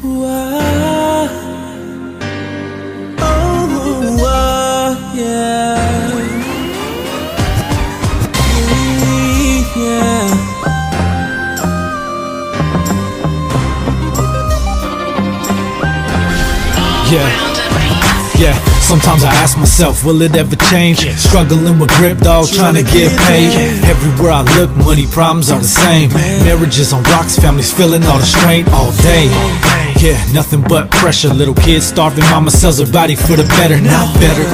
Why? Oh, why? Yeah. Yeah. Yeah, sometimes I ask myself, will it ever change? Struggling with grip, dog, trying to get paid. Everywhere I look, money problems are the same. Marriages on rocks, families feeling all the strain all day. Yeah, nothing but pressure. Little kids starving, mama sells her body for the better, not better.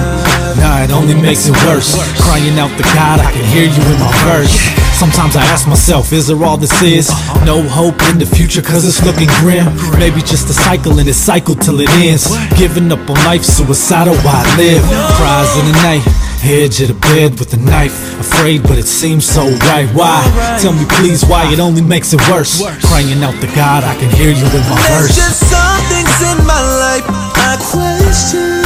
Nah, it only makes it worse. Crying out to God, I can hear you in my verse. Sometimes I ask myself, is there all this is? No hope in the future cause it's looking grim. Maybe just a cycle and it's cycle till it ends. Giving up on life, suicidal while I live. Cries in the night, edge of the bed with a knife. Afraid but it seems so right. Why? Tell me please why, it only makes it worse. Crying out to God, I can hear you in my verse. There's just some things in my life I question.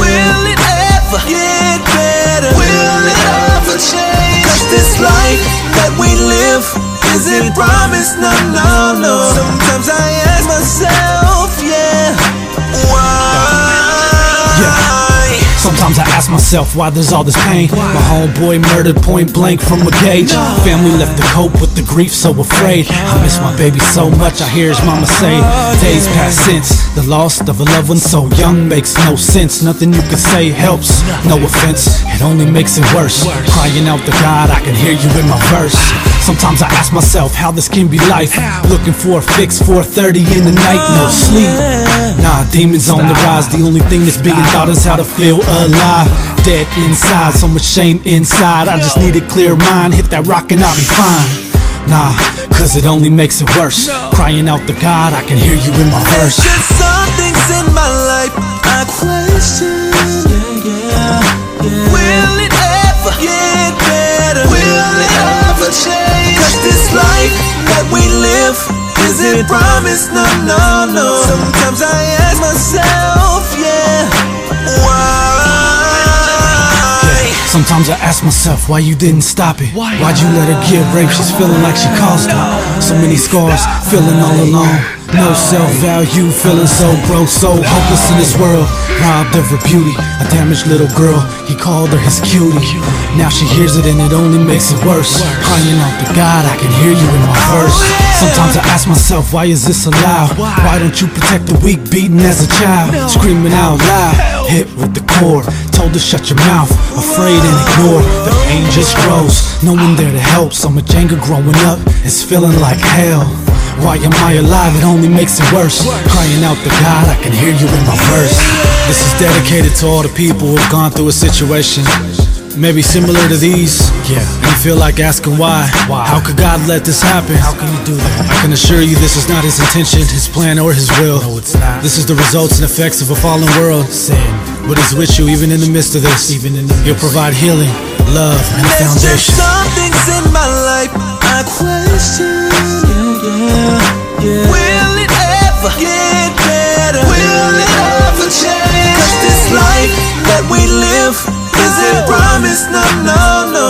Will it ever get better? Will it ever change? Cause this life that we live isn't promised, no, no, no. Sometimes I ask myself, yeah, why? Sometimes I ask myself why there's all this pain. My homeboy murdered point blank from a gauge. Family left to cope with the grief, so afraid. I miss my baby so much, I hear his mama say days pass since the loss of a loved one so young makes no sense. Nothing you can say helps, no offense, it only makes it worse. Crying out to God, I can hear you in my verse. Sometimes I ask myself how this can be life. Looking for a fix, 4:30 in the night, no sleep. Nah, demons on the rise. The only thing that's being taught is how to feel alive. Dead inside, so much shame inside. I just need a clear mind, hit that rock and I'll be fine. Nah, cause it only makes it worse. Crying out to God, I can hear you in my verse. There's just some things in my life I question. Will it ever get better? Will it ever change? Cause this life that we live isn't promised, no, no, no. Sometimes I ask myself, yeah, why? Sometimes I ask myself why you didn't stop it. Why'd you let her get raped? She's feeling like she caused it. So many scars, feeling all alone. No self-value, feeling so broke, so hopeless in this world. Robbed of her beauty, a damaged little girl. He called her his cutie. Now she hears it and it only makes it worse. Crying out to God, I can hear you in my verse. Sometimes I ask myself, why is this allowed? Why don't you protect the weak, beaten as a child? Screaming out loud, hit with the cord. Told her shut your mouth, afraid and ignored. The pain just grows, no one there to help. So much anger growing up, it's feeling like hell. Why am I alive? It only makes it worse. Crying out to God, I can hear you in my verse. This is dedicated to all the people who've gone through a situation maybe similar to these. Yeah, and you feel like asking why? How could God let this happen? How can you do that? I can assure you this is not his intention, his plan, or his will. No, it's not. This is the results and effects of a fallen world. Sin, but he's with you even in the midst of this. He'll provide healing, love, and a foundation. There's just some things in my life I question. Will it ever get better? Will it ever change? Cause this life that we live isn't promised, no, no, no.